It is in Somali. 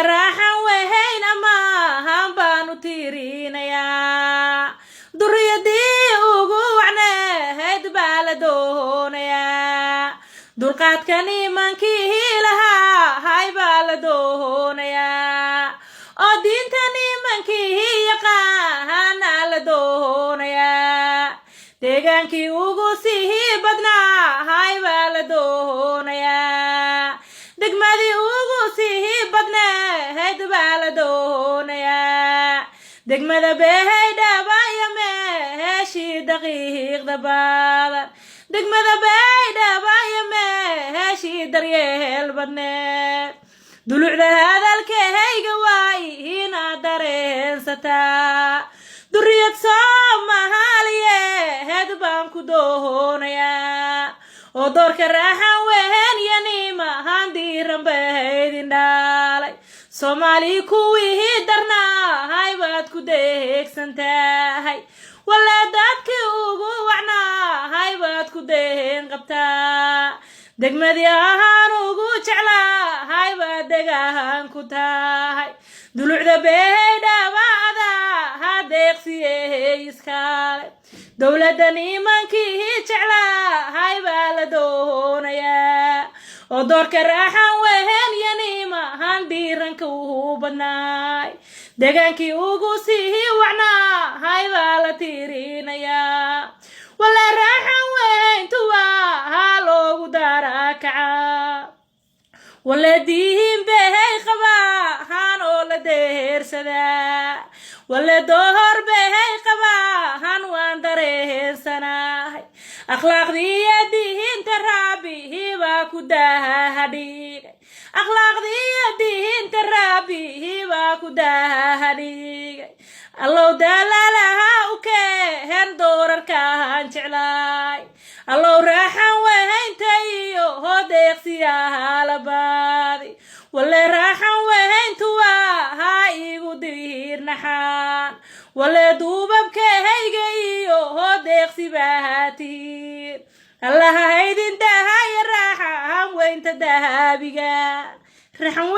راحا وهين أما هم بانو تيرينيا دريدي وقوعنا هيد بالدونيا دلقات كاني منكي لها هاي بالدونيا أدين تاني منكي يقانا لدونيا deegaankii ugu sii badnaa hay baa la doonayaa degmadii ugu sii badnayd baa la doonayaa degmada Baydhabo meeshii daqiiqda badan degmada Baydhabo meeshii daryeel badneed dulucda hadalkayga waay ina dareensataa duriyad Soomaaliyeed baan ku doonayaa oo doorka raaxan weyn yanima handiran baydin dhalay Soomaali kuwii darnaa hay baad ku deegsantahay wala dadkii ugu wacnaa hay baad ku deen qabtaa degmadii ahaan ugu jeclaa hay baad degaan ku tahay dulucda Baydhabo deeqsiyey iskale dawladdan imankii jeclaa hay baa la doonayaa oo doorka raaxan weyn yanima handiranka u badnaay degaankii ugu sii wacnaa hay baa la tiirinayaa wala raaxan weyn tuwaa loogu darakacaa wala diin bay qabaa han oo la deersadaa wala door bay qabaa han waan dareensanahay akhlaaqdiya diinta Rabbi baa ku daahadhigay akhlaaqdiya diinta Rabbi baa ku daahadhigay allow dalaalaha u keen doorarkaan jeclaay allow raaxan weyntayo deeqsiyaha la baadi wala raaxan weyntuwa ha igu diirnaxaan wala duubabkayga iyo deeqsi baatiin allah haydin dahay raaxan weynta dahabiga raaxan